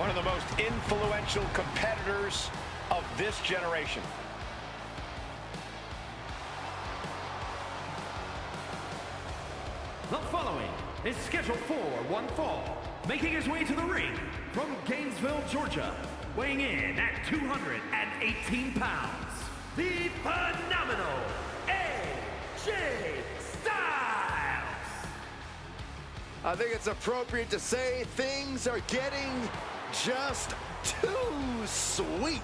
One of the most influential competitors of this generation. The following is scheduled for one fall, making his way to the ring from Gainesville, Georgia, weighing in at 218 pounds, the phenomenal AJ Styles! I think it's appropriate to say things are getting just too sweet.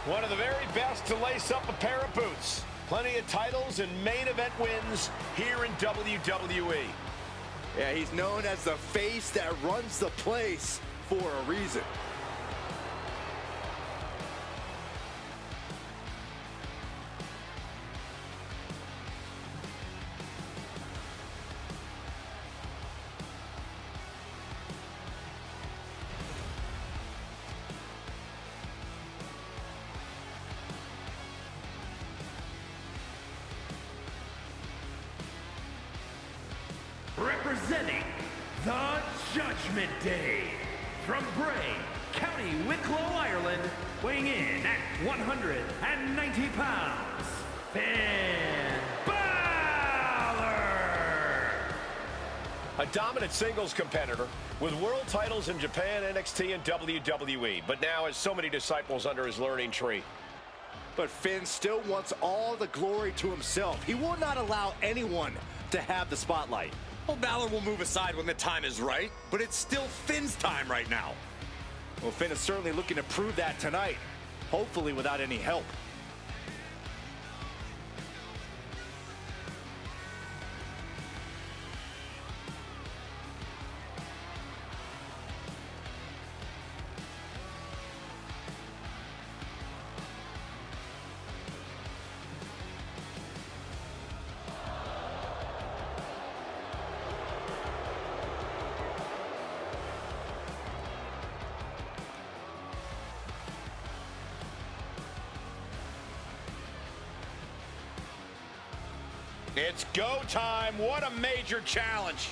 One of the very best to lace up a pair of boots. Plenty of titles and main event wins here in WWE. Yeah, he's known as the face that runs the place for a reason. Representing the Judgment Day, from Bray, County Wicklow, Ireland, weighing in at 190 pounds, Finn Balor! A dominant singles competitor with world titles in Japan, NXT, and WWE, but now has so many disciples under his learning tree. But Finn still wants all the glory to himself. He will not allow anyone to have the spotlight. Well, Balor will move aside when the time is right, but it's still Finn's time right now. Well, Finn is certainly looking to prove that tonight, hopefully without any help. It's go time. What a major challenge.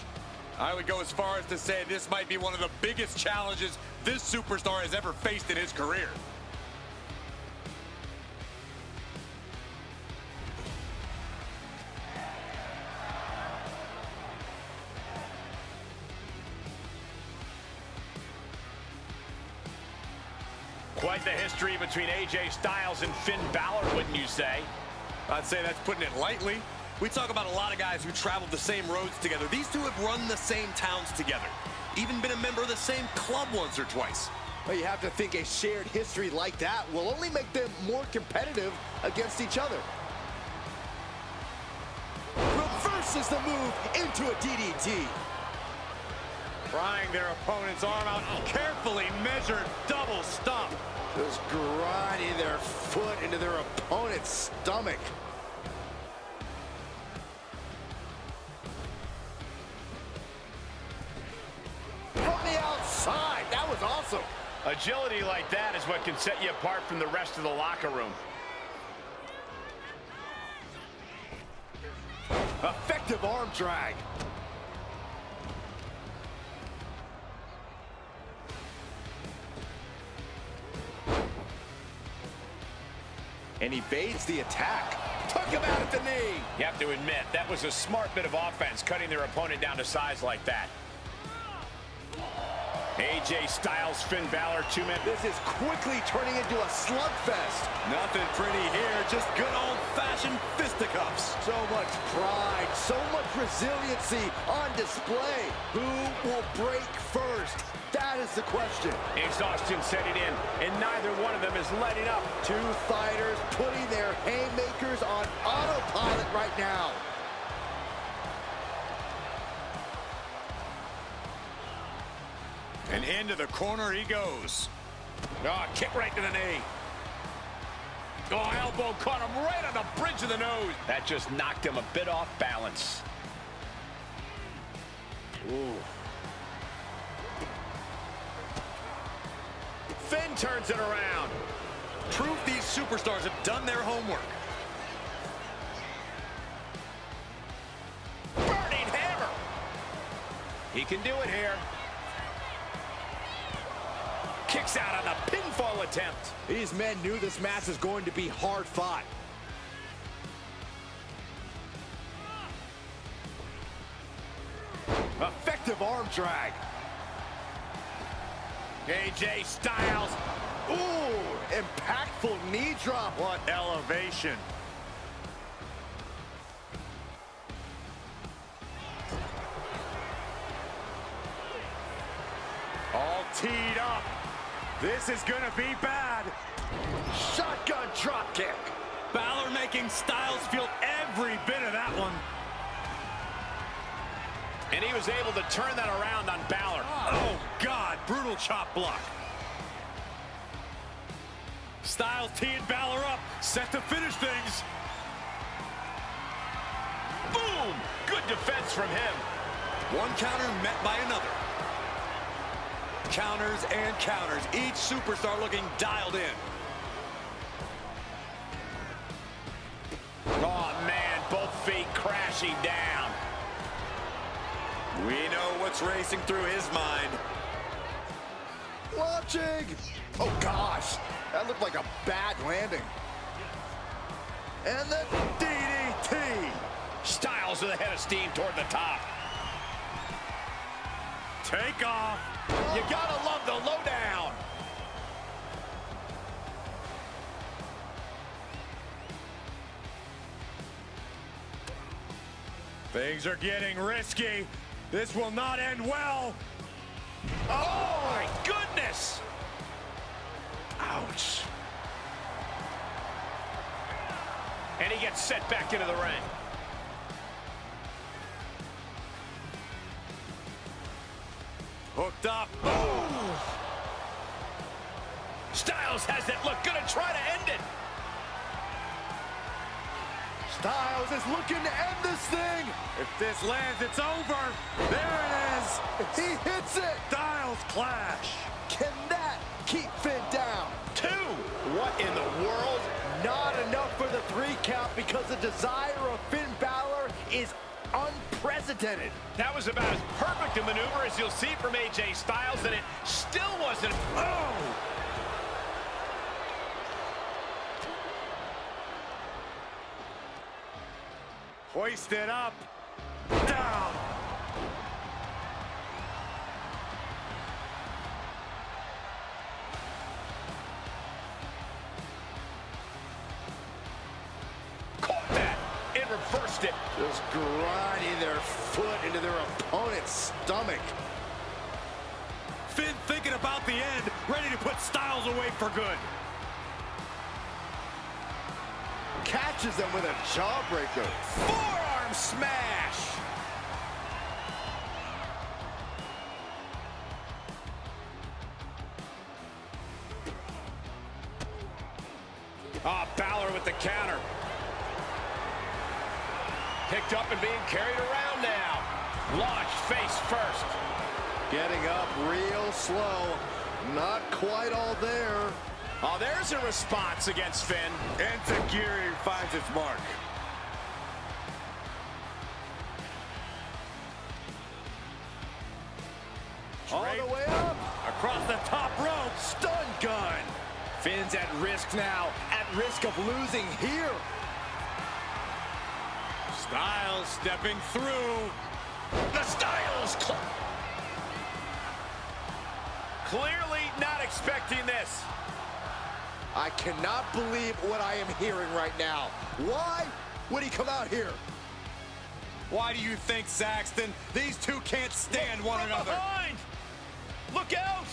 I would go as far as to say this might be one of the biggest challenges this superstar has ever faced in his career. Quite the history between AJ Styles and Finn Balor, wouldn't you say? I'd say that's putting it lightly. We talk about a lot of guys who traveled the same roads together. These two have run the same towns together. Even been a member of the same club once or twice. Well, you have to think a shared history like that will only make them more competitive against each other. Reverses the move into a DDT. Prying their opponent's arm out. Carefully measured double stomp. Just grinding their foot into their opponent's stomach. Outside. That was awesome. Agility like that is what can set you apart from the rest of the locker room. Effective arm drag. And evades the attack. Took him out at the knee. You have to admit, that was a smart bit of offense, cutting their opponent down to size like that. AJ Styles, Finn Balor, two-man. This is quickly turning into a slugfest. Nothing pretty here, just good old-fashioned fisticuffs. So much pride, so much resiliency on display. Who will break first? That is the question. Exhaustion setting in, and neither one of them is letting up. Two fighters putting their haymakers on autopilot right now. And into the corner he goes. Oh, kick right to the knee. Oh, elbow caught him right on the bridge of the nose. That just knocked him a bit off balance. Ooh. Finn turns it around. Proof these superstars have done their homework. He can do it here. Kicks out on the pinfall attempt. These men knew this match was going to be hard fought. Effective arm drag. AJ Styles. Ooh, impactful knee drop. What elevation. All teed up. This is gonna be bad. Shotgun drop kick. Balor making Styles feel every bit of that one. And he was able to turn that around on Balor. Oh, God, brutal chop block. Styles teeing Balor up, set to finish things. Boom! Good defense from him. One counter met by another. Counters and counters. Each superstar looking dialed in. Oh, man, both feet crashing down. We know what's racing through his mind. Watching. Oh, gosh. That looked like a bad landing. And the DDT. Styles with a head of steam toward the top. Take off. You gotta love the lowdown. Things are getting risky. This will not end well. Oh, my goodness. Ouch. And he gets set back into the ring. Hooked up. Boom. Styles has it. Look, gonna try to end it. Styles is looking to end this thing. If this lands, it's over. There it is. He hits it. Styles clash. Can that keep Finn down? 2. What in the world? Not enough for the 3 count because the desire of Finn Balor is unprecedented. That was about as perfect a maneuver as you'll see from AJ Styles, and it still wasn't. Oh! Hoisted up. Down. Caught that. It reversed it. Just grinding their foot into their opponent's stomach. Finn thinking about the end, ready to put Styles away for good. Catches them with a jawbreaker. Forearm smash. Ah, Balor with the counter. Picked up and being carried around now. Launched face first. Getting up real slow. Not quite all there. Oh, there's a response against Finn. Enziguri finds its mark. All the way up. Across the top rope. Stun gun. Finn's at risk now. At risk of losing here. Styles stepping through. The Styles. Clearly not expecting this. I cannot believe what I am hearing right now. Why would he come out here? Why do you think, Saxton? These two can't stand one From another. behind. Look out.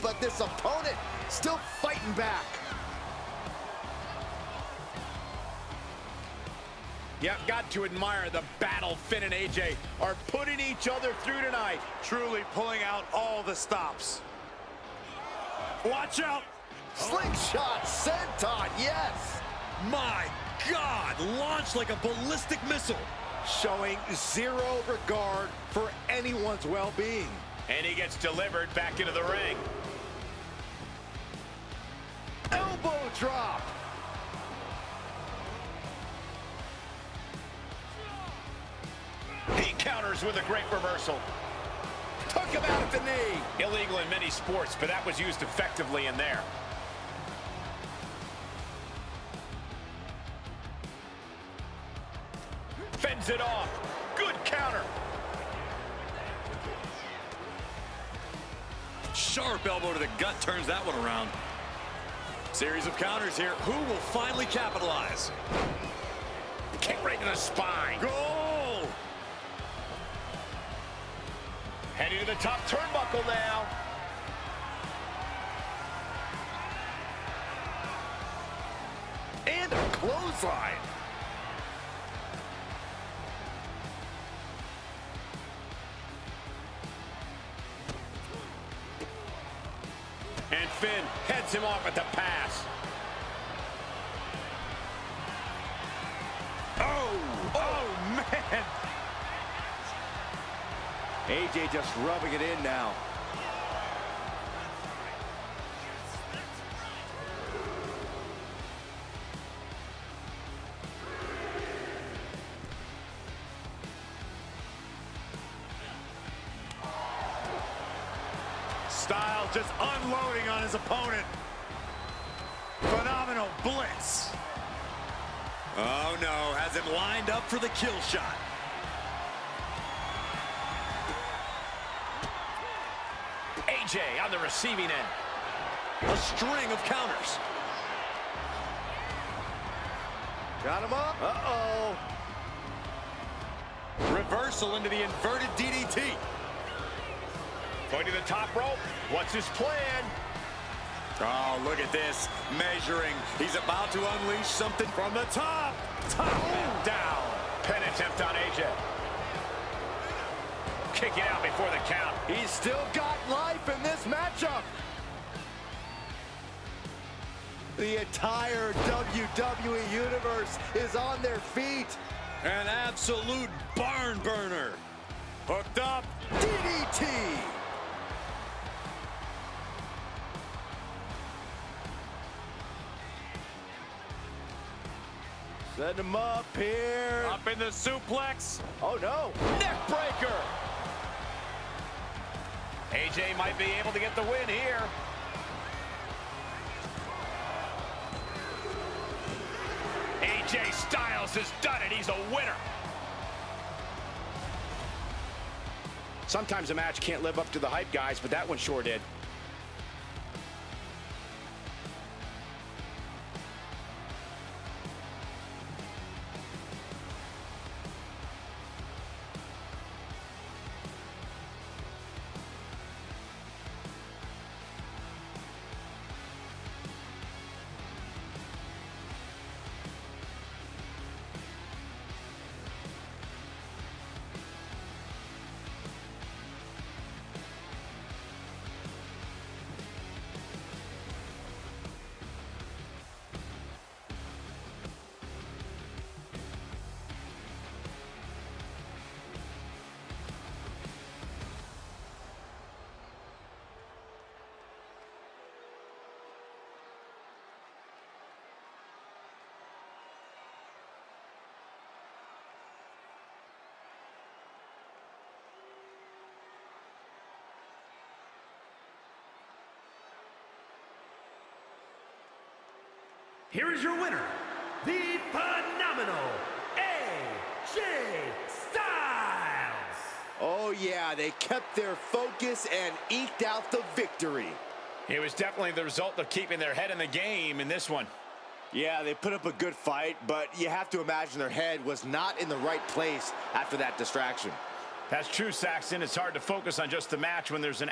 But this opponent still fighting back. Yeah, got to admire the battle Finn and AJ are putting each other through tonight. Truly pulling out all the stops. Watch out. Slingshot senton, yes. My God, launched like a ballistic missile. Showing zero regard for anyone's well-being. And he gets delivered back into the ring. Elbow drop. counters with a great reversal. Took him out at the knee. Illegal in many sports, but that was used effectively in there. Fends it off. Good counter. Sharp elbow to the gut turns that one around. Series of counters here. Who will finally capitalize? Kick right to the spine. Goal! Heading to the top turnbuckle now. And a clothesline. And Finn heads him off at the pass. Oh, man. AJ just rubbing it in now. Styles just unloading on his opponent. Phenomenal blitz. Oh no, has him lined up for the kill shot. AJ on the receiving end. A string of counters. Got him up. Uh-oh. Reversal into the inverted DDT. Going to the top rope. What's his plan? Oh, look at this. Measuring. He's about to unleash something from the top. Top and down. Pin attempt on AJ. Kick it out before the count. He's still got life in this matchup. The entire WWE Universe is on their feet. An absolute barn burner. Hooked up. DDT. Send him up here. Up in the suplex. Oh, no. Neck breaker. AJ might be able to get the win here. AJ Styles has done it. He's a winner. Sometimes a match can't live up to the hype, guys, but that one sure did. Here is your winner, the phenomenal AJ Styles. Oh, yeah, they kept their focus and eked out the victory. It was definitely the result of keeping their head in the game in this one. Yeah, they put up a good fight, but you have to imagine their head was not in the right place after that distraction. That's true, Saxton. It's hard to focus on just the match when there's an